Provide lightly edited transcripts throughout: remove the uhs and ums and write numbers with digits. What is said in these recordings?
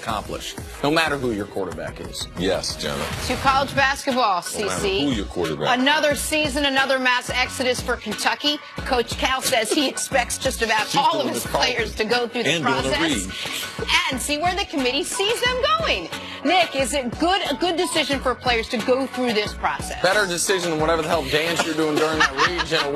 accomplish, no matter who your quarterback is. Yes, Jenna. To college basketball, No matter CC. who your quarterback. Another season, another mass exodus for Kentucky. Coach Cal says he expects just about all of his players to go through the process and see where the committee sees them going. Nick, is it a good decision for players to go through this process? Better decision than whatever the hell dance you're doing during that regional.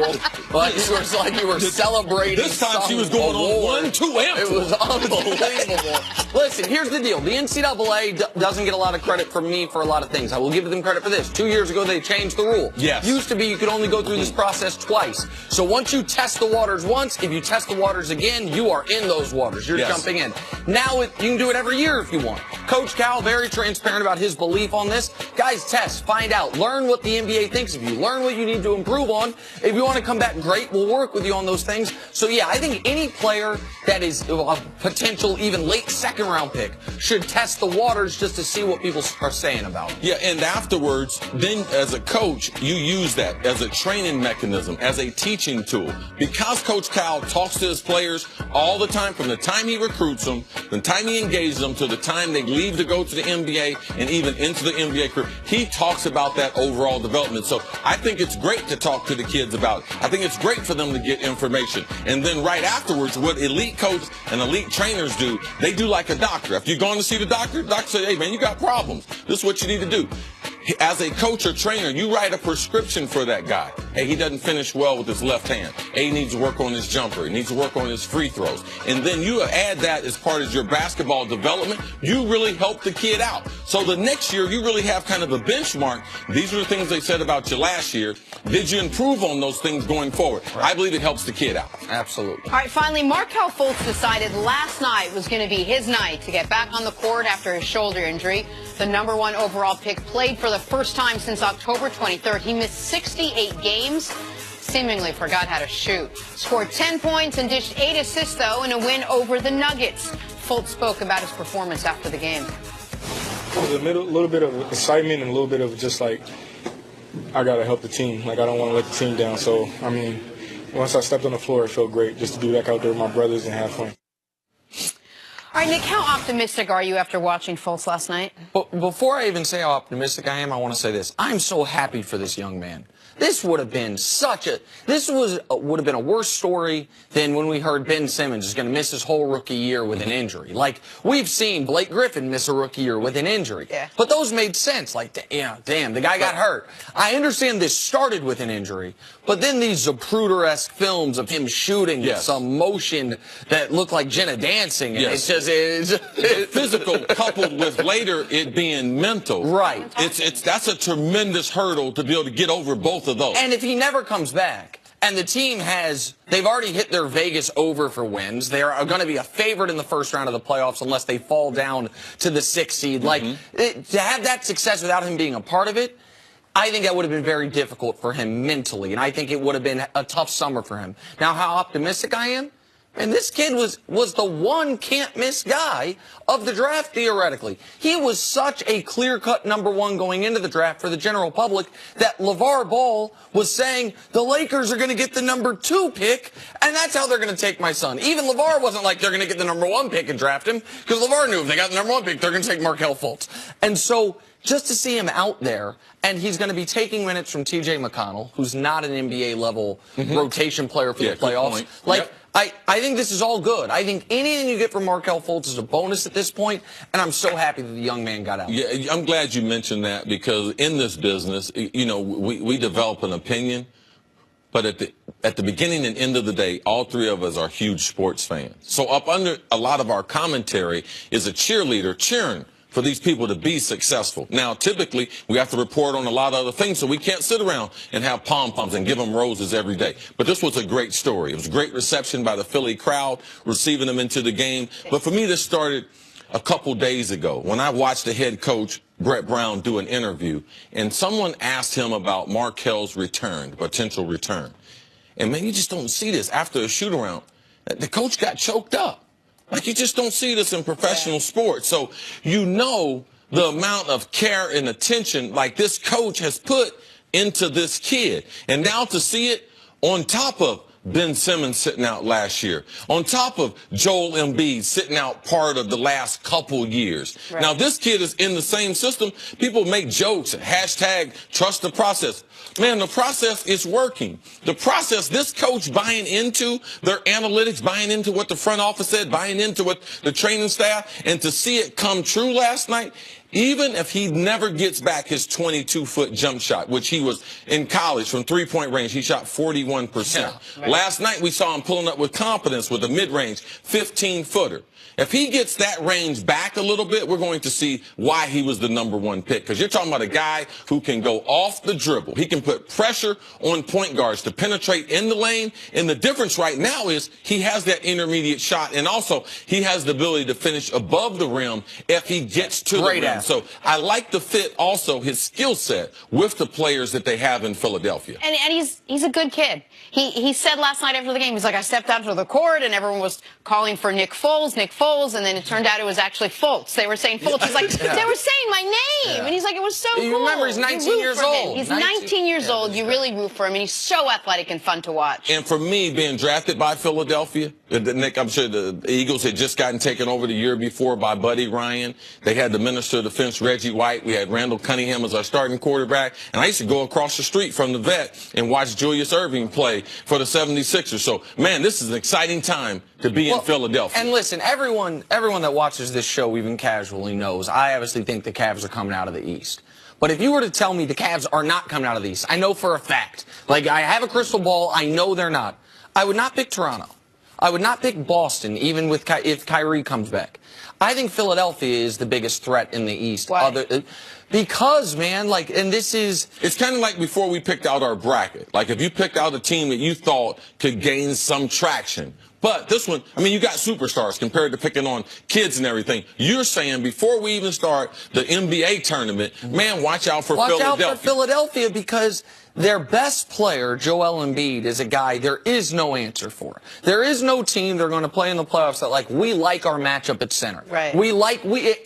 Like you were celebrating. This time she was going on 1-2 It was unbelievable. Listen, here's the deal. The NCAA doesn't get a lot of credit from me for a lot of things. I will give them credit for this. 2 years ago, they changed the rule. Yes. Used to be you could only go through this process twice. So once you test the waters once, if you test the waters again, you are in those waters. You're jumping in. Now you can do it every year if you want. Coach Cal, very transparent about his belief on this. Guys, test, find out, learn what the NBA thinks of you, learn what you need to improve on. If you want to come back, great, we'll work with you on those things. So yeah, I think any player that is a potential even late second round pick should test the waters just to see what people are saying about it. Yeah, and afterwards, then as a coach, you use that as a training mechanism, as a teaching tool. Because Coach Cal talks to his players all the time, from the time he recruits them, the time he engages them, to the time they leave to go to the NBA and even into the NBA career, he talks about that overall development. So I think it's great to talk to the kids about it. I think it's great for them to get information. And then right afterwards, what elite coaches and elite trainers do, they do like a doctor. If you're going to see the doctor says, hey, man, you got problems. This is what you need to do. As a coach or trainer, you write a prescription for that guy. Hey, he doesn't finish well with his left hand. Hey, he needs to work on his jumper. He needs to work on his free throws. And then you add that as part of your basketball development. You really help the kid out. So the next year, you really have kind of a benchmark. These are the things they said about you last year. Did you improve on those things going forward? Right. I believe it helps the kid out. Absolutely. All right, finally, Markelle Fultz decided last night was going to be his night to get back on the court after his shoulder injury. The #1 overall pick played for the first time since October 23rd. He missed 68 games, seemingly forgot how to shoot. Scored 10 points and dished 8 assists, though, in a win over the Nuggets. Fultz spoke about his performance after the game. It was a little bit of excitement and a little bit of just like, I got to help the team. Like, I don't want to let the team down. So, I mean, once I stepped on the floor, it felt great just to be back out there with my brothers and have fun. All right, Nick, how optimistic are you after watching Fultz last night? But before I even say how optimistic I am, I want to say this. I'm so happy for this young man. This would have been would have been a worse story than when we heard Ben Simmons is going to miss his whole rookie year with an injury. Like, we've seen Blake Griffin miss a rookie year with an injury. Yeah. But those made sense. Like, damn, the guy got hurt. I understand this started with an injury, but then these Zapruder-esque films of him shooting with some motion that looked like Jenna dancing. And it's physical coupled with later it being mental. Right. That's a tremendous hurdle to be able to get over both of those. And if he never comes back, and the team they've already hit their Vegas over for wins. They are going to be a favorite in the first round of the playoffs unless they fall down to the 6th seed. Like, to have that success without him being a part of it, I think that would have been very difficult for him mentally, and I think it would have been a tough summer for him. Now, how optimistic I am? And this kid was the one can't-miss guy of the draft, theoretically. He was such a clear-cut #1 going into the draft for the general public that LeVar Ball was saying the Lakers are going to get the #2 pick, and that's how they're going to take my son. Even LeVar wasn't like they're going to get the #1 pick and draft him, because LeVar knew if they got the #1 pick, they're going to take Markelle Fultz. And so just to see him out there, and he's going to be taking minutes from T.J. McConnell, who's not an NBA-level rotation player for the playoffs. Like, I think this is all good. I think anything you get from Markelle Fultz is a bonus at this point, and I'm so happy that the young man got out. Yeah, I'm glad you mentioned that, because in this business, you know, we develop an opinion, but at the beginning and end of the day, all three of us are huge sports fans. So up under a lot of our commentary is a cheerleader cheering for these people to be successful. Now, typically, we have to report on a lot of other things, so we can't sit around and have pom-poms and give them roses every day. But this was a great story. It was a great reception by the Philly crowd, receiving them into the game. But for me, this started a couple days ago when I watched the head coach, Brett Brown, do an interview, and someone asked him about Markelle's return, potential return. And, man, you just don't see this. After a shoot-around, the coach got choked up. Like, you just don't see this in professional sports. So you know the amount of care and attention like this coach has put into this kid. And now to see it on top of Ben Simmons sitting out last year, on top of Joel Embiid sitting out part of the last couple years. Right. Now, this kid is in the same system. People make jokes, hashtag trust the process. Man, the process is working. The process, this coach buying into their analytics, buying into what the front office said, buying into what the training staff, and to see it come true last night, even if he never gets back his 22-foot jump shot, which he was in college from three-point range, he shot 41%. Yeah, right. Last night we saw him pulling up with confidence with a mid-range 15-footer. If he gets that range back a little bit, we're going to see why he was the #1 pick. Because you're talking about a guy who can go off the dribble. He can put pressure on point guards to penetrate in the lane. And the difference right now is he has that intermediate shot. And also, he has the ability to finish above the rim if he gets to the rim. So I like the fit also, his skill set, with the players that they have in Philadelphia. And he's a good kid. He said last night after the game, he's like, I stepped out to the court and everyone was calling for Nick Foles, and then it turned out it was actually Fultz. They were saying Fultz. He's like, they were saying my name. And he's like, it was so cool. You remember, he's 19 years old. He's 19 years old. You really root for him, and he's so athletic and fun to watch. And for me, being drafted by Philadelphia, Nick, I'm sure the Eagles had just gotten taken over the year before by Buddy Ryan. They had the minister of defense, Reggie White. We had Randall Cunningham as our starting quarterback. And I used to go across the street from the vet and watch Julius Erving play for the 76ers. So, man, this is an exciting time to be in Philadelphia. And listen, everyone that watches this show, even casually, knows I obviously think the Cavs are coming out of the East. But if you were to tell me the Cavs are not coming out of the East, I know for a fact. Like, I have a crystal ball. I know they're not. I would not pick Toronto. I would not pick Boston, even if Kyrie comes back. I think Philadelphia is the biggest threat in the East. Why? Because, man, like, and this is... It's kind of like before we picked out our bracket. Like, if you picked out a team that you thought could gain some traction. But this one, I mean, you got superstars compared to picking on kids and everything. You're saying before we even start the NBA tournament, man, watch out for Philadelphia. Watch out for Philadelphia because their best player, Joel Embiid, is a guy there is no answer for. There is no team they're going to play in the playoffs that, like, we like our matchup at center. Right.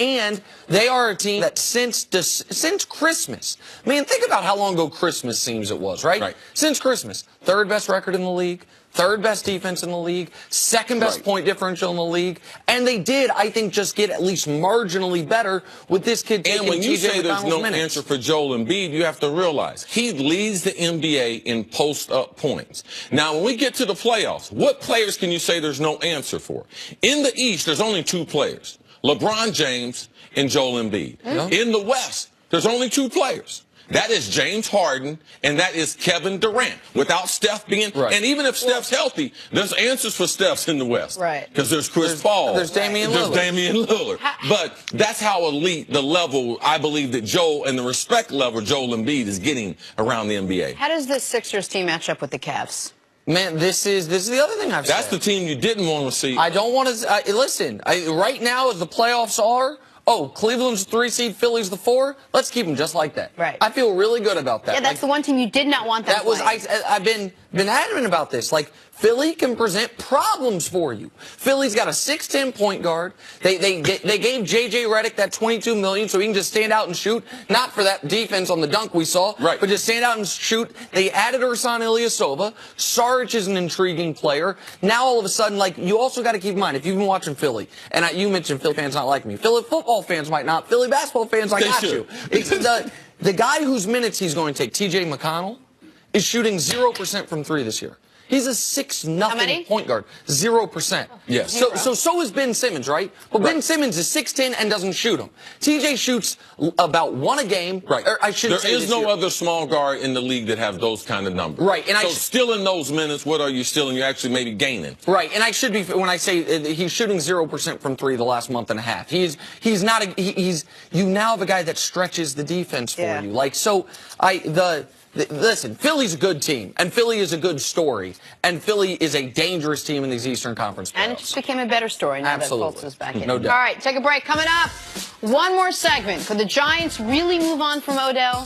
And they are a team that since Christmas, I mean, think about how long ago Christmas seems it was, right? Since Christmas, third best record in the league, third best defense in the league, second best point differential in the league, and they did, I think, just get at least marginally better with this kid taking And when you say there's no minutes. answer for Joel Embiid, you have to realize he leads the NBA in post-up points. Now, when we get to the playoffs, what players can you say there's no answer for? In the East, there's only two players, LeBron James and Joel Embiid. In the West, there's only two players. That is James Harden, and that is Kevin Durant. Without Steph being, and even if Steph's healthy, there's answers for Steph's in the West. Right. Because there's Chris Paul. There's Damian Lillard. There's Damian Lillard. But that's how elite the level, I believe, that Joel, and the respect level Joel Embiid is getting around the NBA. How does this Sixers team match up with the Cavs? Man, this is the other thing I've said. That's the team you didn't want to see. I don't want to, listen, right now as the playoffs are, Cleveland's the 3 seed, Philly's the 4. Let's keep them just like that. Right. I feel really good about that. Yeah, that's the one team you did not want that. I've been adamant about this. Like, Philly can present problems for you. Philly's got a 6'10" point guard. They gave J.J. Redick that $22 million so he can just stand out and shoot. Not for that defense on the dunk we saw, but just stand out and shoot. They added Ersan Ilyasova. Saric is an intriguing player. Now all of a sudden, like, you also got to keep in mind, if you've been watching Philly, and you mentioned Philly fans not like me. Philly football fans might not. Philly basketball fans might not you. The guy whose minutes he's going to take, T.J. McConnell, is shooting 0% from 3 this year. He's a 6-0 point guard. 0%. Yes. So is Ben Simmons, right? Well, Ben Simmons is 6'10" and doesn't shoot them. TJ shoots about 1 a game. Right. Or I shouldn't say there is no other small guard in the league that have those kind of numbers. Right. And so still in those minutes, what are you stealing? You're actually maybe gaining. Right. And I should be, when I say he's shooting 0% from 3 the last month and a half. He's not you now have a guy that stretches the defense for you. Like, so listen, Philly's a good team, and Philly is a good story, and Philly is a dangerous team in these Eastern Conference playoffs. And it just became a better story now that Fultz is back in. No doubt. All right, take a break. Coming up, one more segment. Could the Giants really move on from Odell?